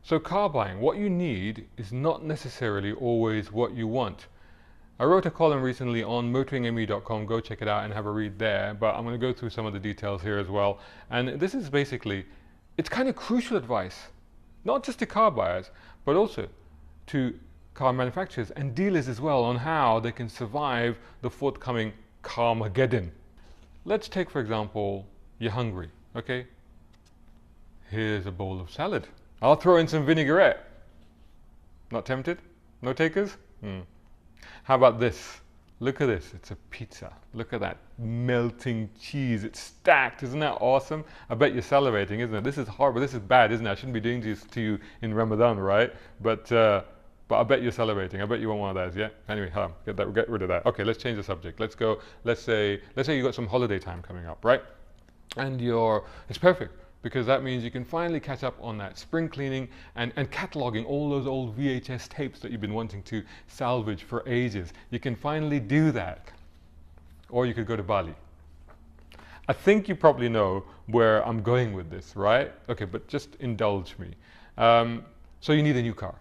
So car buying, what you need is not necessarily always what you want. I wrote a column recently on motoringme.com, go check it out and have a read there, but I'm going to go through some of the details here as well. And this is basically, it's kind of crucial advice, not just to car buyers, but also to car manufacturers and dealers as well on how they can survive the forthcoming Carmageddon. Let's take, for example, you're hungry, okay? Here's a bowl of salad. I'll throw in some vinaigrette. Not tempted? No takers? How about this? Look at this, it's a pizza. Look at that melting cheese, it's stacked, isn't that awesome? I bet you're salivating, isn't it? This is horrible, this is bad, isn't it? I shouldn't be doing this to you in Ramadan, right? But I bet you're salivating, I bet you want one of those, yeah? Anyway, get rid of that. Okay, let's change the subject. Let's go, let's say you got some holiday time coming up, right? And it's perfect, because that means you can finally catch up on that spring cleaning and cataloging all those old VHS tapes that you've been wanting to salvage for ages. You can finally do that. Or you could go to Bali. I think you probably know where I'm going with this, right? Okay, but just indulge me. So you need a new car.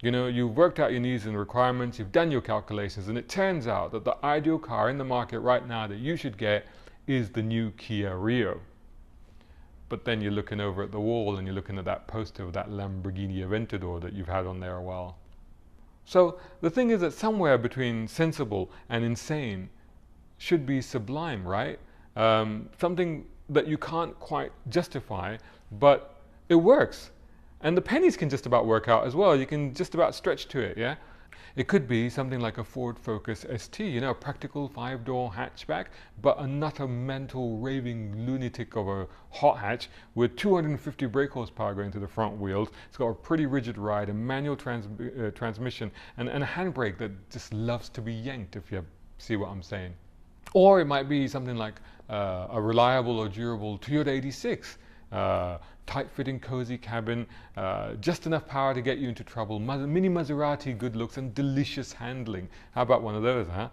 You know, you've worked out your needs and requirements, you've done your calculations, and it turns out that the ideal car in the market right now that you should get is the new Kia Rio. But then you're looking over at the wall and you're looking at that poster of that Lamborghini Aventador that you've had on there a while. So the thing is that somewhere between sensible and insane should be sublime, right? Something that you can't quite justify, but it works. And the pennies can just about work out as well. You can just about stretch to it, yeah? It could be something like a Ford Focus ST, you know, a practical 5-door hatchback, but a nutter mental raving lunatic of a hot hatch with 250 brake horsepower going to the front wheels. It's got a pretty rigid ride, a manual transmission, and a handbrake that just loves to be yanked, if you see what I'm saying. Or it might be something like a reliable or durable Toyota 86. Tight-fitting, cozy cabin, just enough power to get you into trouble, mini Maserati good looks and delicious handling. How about one of those, huh?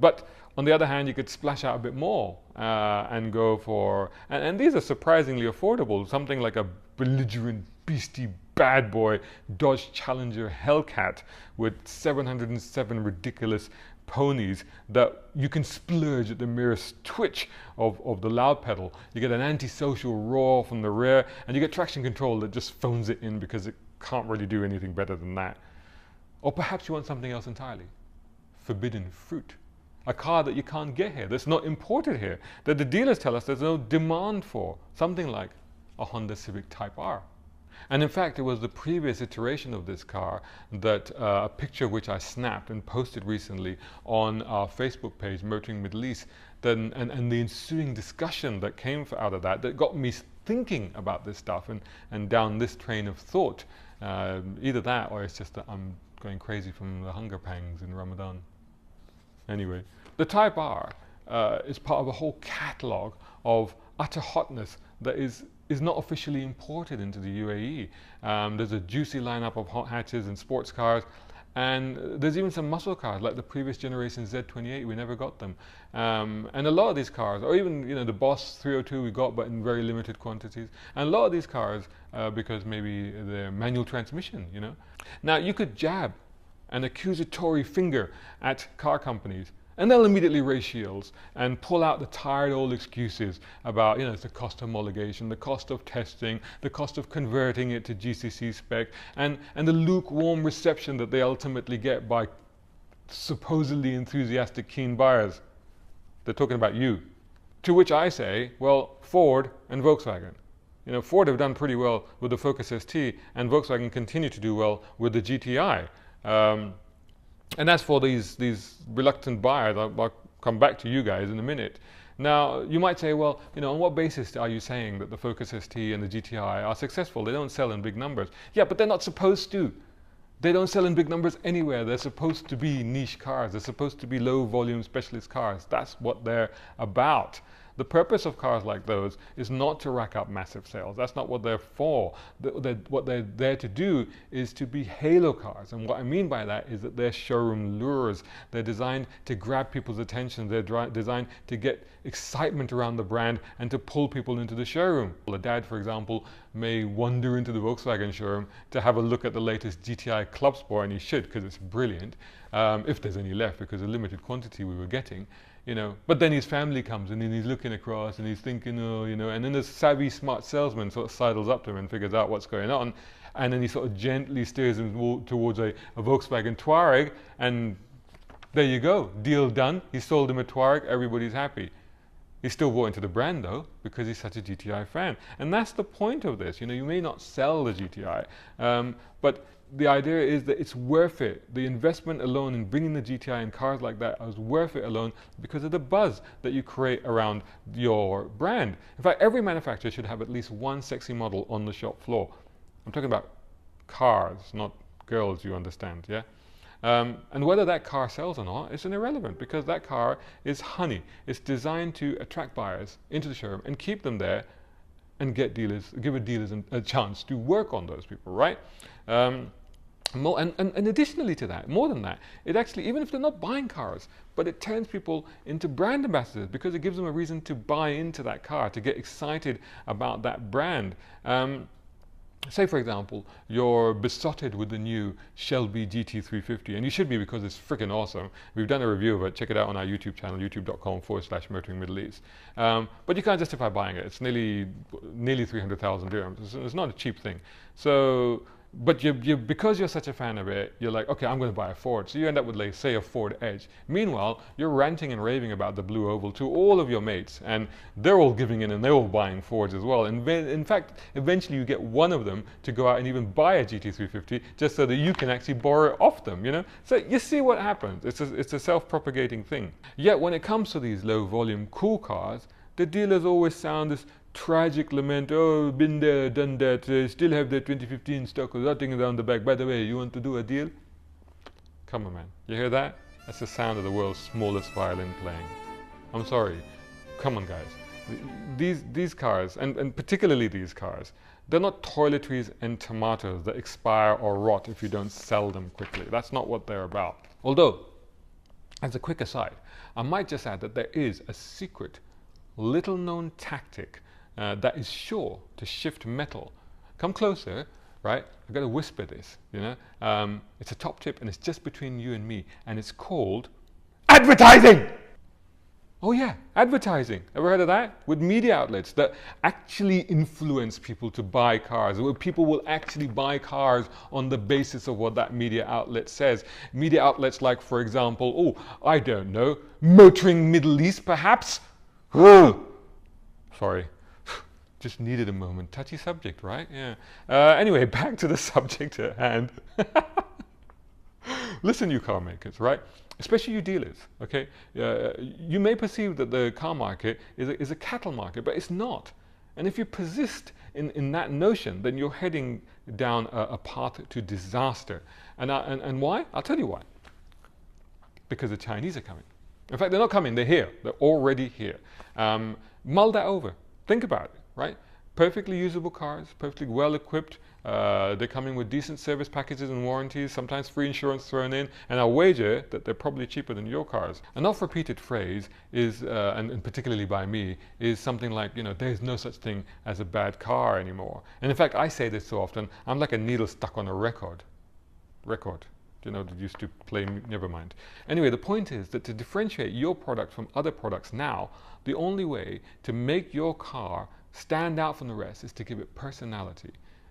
But on the other hand, you could splash out a bit more and go for, and these are surprisingly affordable, something like a belligerent, beastie, bad boy Dodge Challenger Hellcat with 707 ridiculous ponies that you can splurge at the merest twitch of the loud pedal. You get an antisocial roar from the rear, and you get traction control that just phones it in because it can't really do anything better than that. Or perhaps you want something else entirely. Forbidden fruit. A car that you can't get here, that's not imported here, that the dealers tell us there's no demand for. Something like a Honda Civic Type R. And in fact, it was the previous iteration of this car that a picture which I snapped and posted recently on our Facebook page, Motoring Middle East, and the ensuing discussion that came out of that got me thinking about this stuff and down this train of thought. Either that, or it's just that I'm going crazy from the hunger pangs in Ramadan. Anyway, the Type R is part of a whole catalogue of utter hotness that is not officially imported into the UAE. There's a juicy lineup of hot hatches and sports cars, and there's even some muscle cars like the previous generation Z28. We never got them, and a lot of these cars, or even the Boss 302 we got, but in very limited quantities. And a lot of these cars, because maybe they're manual transmission. Now you could jab an accusatory finger at car companies, and they'll immediately raise shields and pull out the tired old excuses about, it's the cost of homologation, the cost of testing, the cost of converting it to GCC spec, and the lukewarm reception that they ultimately get by supposedly enthusiastic, keen buyers. They're talking about you. To which I say, well, Ford and Volkswagen. Ford have done pretty well with the Focus ST, and Volkswagen continue to do well with the GTI. And as for these reluctant buyers, I'll come back to you guys in a minute. Now, you might say, well, on what basis are you saying that the Focus ST and the GTI are successful? They don't sell in big numbers. Yeah, but they're not supposed to. They don't sell in big numbers anywhere. They're supposed to be niche cars. They're supposed to be low volume specialist cars. That's what they're about. The purpose of cars like those is not to rack up massive sales. That's not what they're for. What they're there to do is to be halo cars. And what I mean by that is that they're showroom lures. They're designed to grab people's attention. They're designed to get excitement around the brand and to pull people into the showroom. A dad, for example, may wander into the Volkswagen showroom to have a look at the latest GTI Club Sport, and he should, because it's brilliant, if there's any left, because a limited quantity we were getting. But then his family comes and then he's looking across and he's thinking, oh, and then the savvy, smart salesman sort of sidles up to him and figures out what's going on, and then he sort of gently steers him towards a Volkswagen Touareg, and there you go, deal done. He sold him a Touareg, everybody's happy. He's still bought into the brand though, because he's such a GTI fan. And that's the point of this. You may not sell the GTI, but the idea is that it's worth it. The investment alone in bringing the GTI in cars like that is worth it alone because of the buzz that you create around your brand. In fact, every manufacturer should have at least one sexy model on the shop floor. I'm talking about cars, not girls, you understand, yeah? And whether that car sells or not is irrelevant, because that car is honey. It's designed to attract buyers into the showroom and keep them there and give dealers a chance to work on those people, right? And additionally to that, more than that, it actually, even if they're not buying cars, but it turns people into brand ambassadors because it gives them a reason to buy into that car, to get excited about that brand. Say, for example, you're besotted with the new Shelby GT350, and you should be because it's freaking awesome. We've done a review of it. Check it out on our YouTube channel, youtube.com/motoring Middle East. But you can't justify buying it. It's nearly 300,000 dirhams. It's not a cheap thing. So, but because you're such a fan of it, you're like, okay, I'm going to buy a Ford. So you end up with, like, say, a Ford Edge. Meanwhile, you're ranting and raving about the Blue Oval to all of your mates, and they're all giving in and they're all buying Fords as well. And in fact, eventually you get one of them to go out and even buy a GT350 just so that you can actually borrow it off them, So you see what happens. It's a self-propagating thing. Yet when it comes to these low-volume, cool cars, the dealers always sound this tragic lament, oh, been there, done that, still have their 2015 stock, rotting around the back. By the way, you want to do a deal? Come on, man. You hear that? That's the sound of the world's smallest violin playing. I'm sorry. Come on, guys. These cars, and particularly these cars, they're not toiletries and tomatoes that expire or rot if you don't sell them quickly. That's not what they're about. Although, as a quick aside, I might just add that there is a secret, little-known tactic that is sure to shift metal. Come closer, right? I've got to whisper this, It's a top tip and it's just between you and me, and it's called advertising! Oh yeah, advertising. Ever heard of that? With media outlets that actually influence people to buy cars, where people will actually buy cars on the basis of what that media outlet says. Media outlets like, for example, oh, I don't know, Motoring Middle East perhaps? Sorry. Just needed a moment. Touchy subject, right? Yeah. Anyway, back to the subject at hand. Listen, you car makers, right? Especially you dealers, okay? You may perceive that the car market is a cattle market, but it's not. And if you persist in that notion, then you're heading down a path to disaster. And why? I'll tell you why. Because the Chinese are coming. In fact, they're not coming, they're here. They're already here. Mull that over. Think about it, right? Perfectly usable cars, perfectly well equipped. They're coming with decent service packages and warranties, sometimes free insurance thrown in, and I wager that they're probably cheaper than your cars. An oft-repeated phrase is, and particularly by me, is something like, there's no such thing as a bad car anymore. And in fact, I say this so often, I'm like a needle stuck on a record. That used to play, never mind. Anyway, the point is that to differentiate your product from other products now, the only way to make your car stand out from the rest is to give it personality,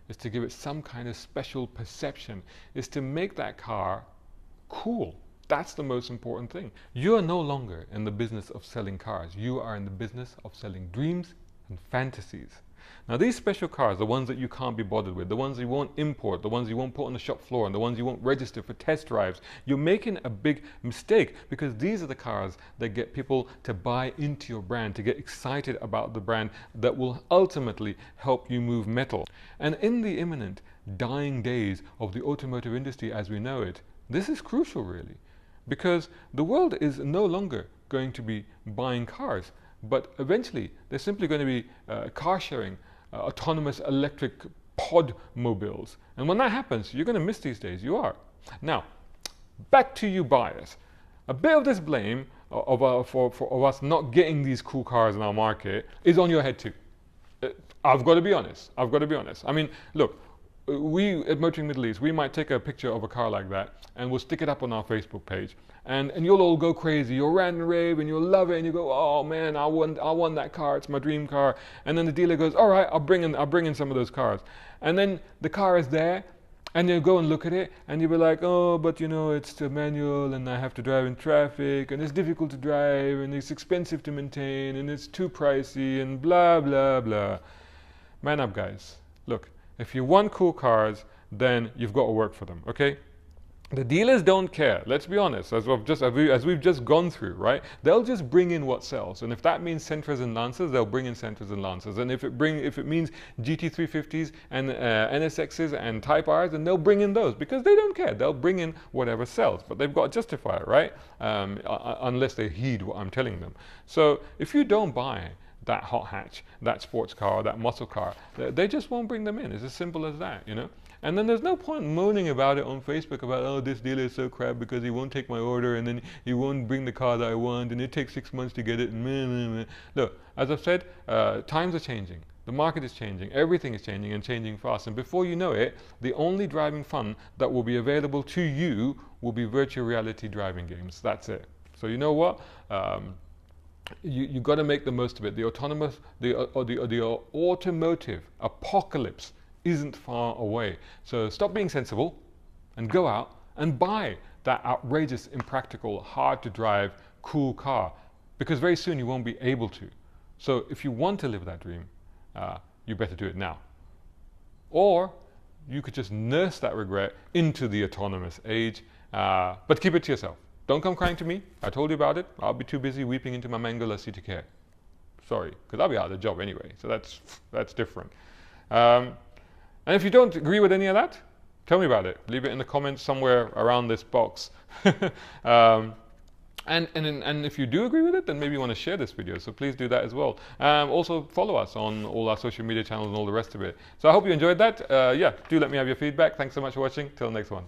is to give it some kind of special perception, is to make that car cool. That's the most important thing. You are no longer in the business of selling cars. You are in the business of selling dreams and fantasies. Now these special cars, the ones that you can't be bothered with, the ones you won't import, the ones you won't put on the shop floor, and the ones you won't register for test drives, you're making a big mistake, because these are the cars that get people to buy into your brand, to get excited about the brand, that will ultimately help you move metal. And in the imminent dying days of the automotive industry as we know it, this is crucial really, because the world is no longer going to be buying cars. but eventually there's simply going to be car sharing, autonomous electric pod mobiles. And when that happens, you're going to miss these days. You are. Now, back to you buyers. A bit of this blame of us not getting these cool cars in our market is on your head too. I've got to be honest. I've got to be honest. I mean, look, we at Motoring Middle East, we might take a picture of a car like that and we'll stick it up on our Facebook page. And you'll all go crazy. You'll rant and rave and you'll love it and you go, oh man, I want that car. It's my dream car. And then the dealer goes, all right, I'll bring in some of those cars. And then the car is there and you go and look at it and you'll be like, oh, but you know, it's the manual and I have to drive in traffic and it's difficult to drive and it's expensive to maintain and it's too pricey and blah, blah, blah. Man up, guys. Look, if you want cool cars, then you've got to work for them, okay? The dealers don't care, let's be honest, as we've just gone through, right? They'll just bring in what sells. And if that means Sentras and Lancers, they'll bring in Sentras and Lancers. And if it means GT350s and NSXs and Type Rs, then they'll bring in those because they don't care. They'll bring in whatever sells, but they've got to justify it, right? Unless they heed what I'm telling them. So if you don't buy that hot hatch, that sports car, or that muscle car, they just won't bring them in. It's as simple as that, you know? And then there's no point moaning about it on Facebook about, oh, this dealer is so crap because he won't take my order and then he won't bring the car that I want and it takes 6 months to get it. Look, as I've said, times are changing. The market is changing. Everything is changing and changing fast. And before you know it, the only driving fun that will be available to you will be virtual reality driving games. That's it. So you know what? You got to make the most of it. The automotive apocalypse isn't far away. So stop being sensible and go out and buy that outrageous, impractical, hard to drive, cool car, because very soon you won't be able to. So if you want to live that dream, you better do it now. Or you could just nurse that regret into the autonomous age, but keep it to yourself. Don't come crying to me. I told you about it. I'll be too busy weeping into my mango lassi to care. Sorry, because I'll be out of the job anyway, so that's different. And if you don't agree with any of that, tell me about it. Leave it in the comments somewhere around this box. And if you do agree with it, then maybe you want to share this video. So please do that as well. Also follow us on all our social media channels and all the rest of it. So I hope you enjoyed that. Yeah, do let me have your feedback. Thanks so much for watching. Till the next one.